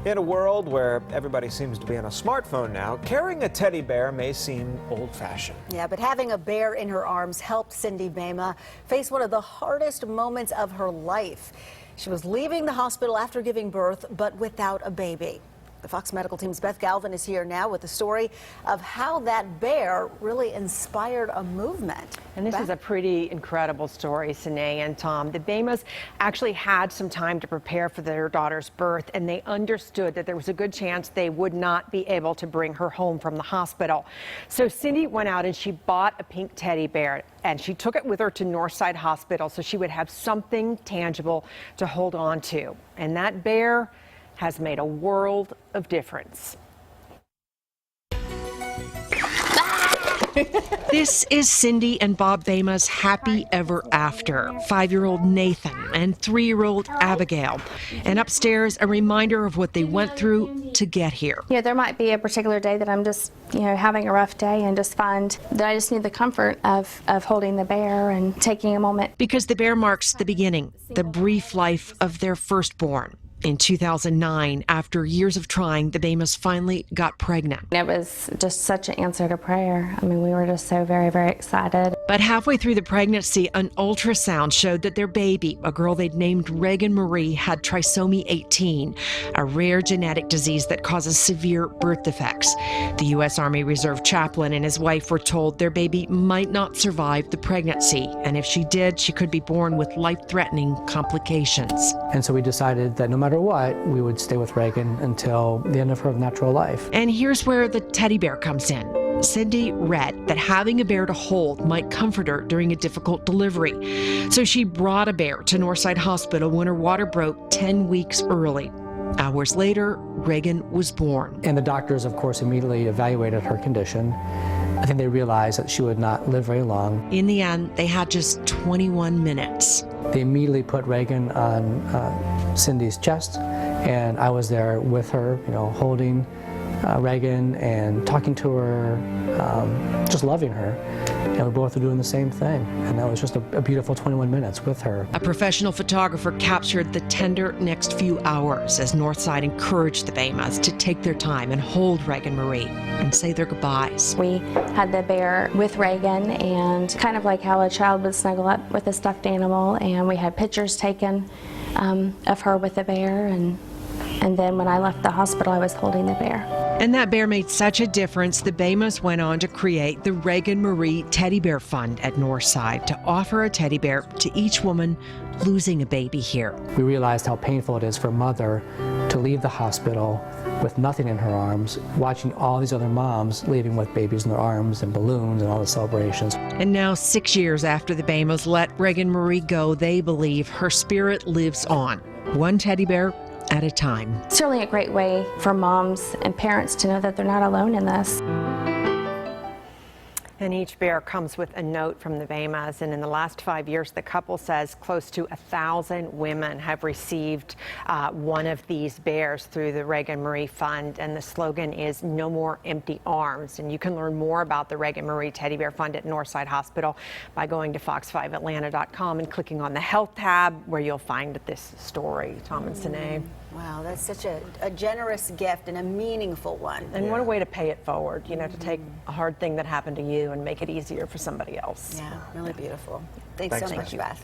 In a world where everybody seems to be on a smartphone now, carrying a teddy bear may seem old-fashioned. Yeah, but having a bear in her arms helped Cindy Baima face one of the hardest moments of her life. She was leaving the hospital after giving birth, but without a baby. The Fox Medical Team's Beth Galvin is here now with the story of how that bear really inspired a movement. And this is a pretty incredible story, Sine and Tom. The Baimas actually had some time to prepare for their daughter's birth, and they understood that there was a good chance they would not be able to bring her home from the hospital. So Cindy went out and she bought a pink teddy bear, and she took it with her to Northside Hospital so she would have something tangible to hold on to. And that bear has made a world of difference. This is Cindy and Bob Baima's happy ever after. 5-year-old Nathan and 3-year-old Abigail. And upstairs, a reminder of what they went through to get here. You know, there might be a particular day that I'm just, having a rough day and just find that I just need the comfort of holding the bear and taking a moment. Because the bear marks the beginning, the brief life of their firstborn. In 2009, after years of trying, the Baimas finally got pregnant. It was just such an answer to prayer. I mean, we were just so very, very excited. But halfway through the pregnancy, an ultrasound showed that their baby, a girl they'd named Reagan Marie, had Trisomy 18, a rare genetic disease that causes severe birth defects. The U.S. Army Reserve chaplain and his wife were told their baby might not survive the pregnancy, and if she did, she could be born with life-threatening complications. And so we decided that no matter what, we would stay with Reagan until the end of her natural life. And here's where the teddy bear comes in. Cindy read that having a bear to hold might comfort her during a difficult delivery. So she brought a bear to Northside Hospital when her water broke 10 weeks early. Hours later, Reagan was born. And the doctors, of course, immediately evaluated her condition. I think they realized that she would not live very long. In the end, they had just 21 minutes. They immediately put Reagan on Cindy's chest, and I was there with her, holding Reagan and talking to her, just loving her. And we both were doing the same thing. And that was just a beautiful 21 minutes with her. A professional photographer captured the tender next few hours as Northside encouraged the Baimas to take their time and hold Reagan Marie and say their goodbyes. We had the bear with Reagan, and kind of like how a child would snuggle up with a stuffed animal, and we had pictures taken of her with the bear, and then when I left the hospital, I was holding the bear. And that bear made such a difference, the Baimas went on to create the Reagan Marie Teddy Bear Fund at Northside to offer a teddy bear to each woman losing a baby here. We realized how painful it is for a mother to leave the hospital with nothing in her arms, watching all these other moms leaving with babies in their arms and balloons and all the celebrations. And now, 6 years after the Baimas let Reagan Marie go, they believe her spirit lives on, one teddy bear at a time. It's certainly a great way for moms and parents to know that they're not alone in this. And each bear comes with a note from the Baimas, and in the last 5 years, the couple says close to 1,000 women have received one of these bears through the Reagan Marie Fund, and the slogan is "No More Empty Arms." And you can learn more about the Reagan Marie Teddy Bear Fund at Northside Hospital by going to fox5atlanta.com and clicking on the Health tab, where you'll find this story. Tom and Sine. Wow, that's such a generous gift and a meaningful one. And what a way to pay it forward, to take a hard thing that happened to you and make it easier for somebody else. Yeah, really beautiful. Thanks so much, Beth.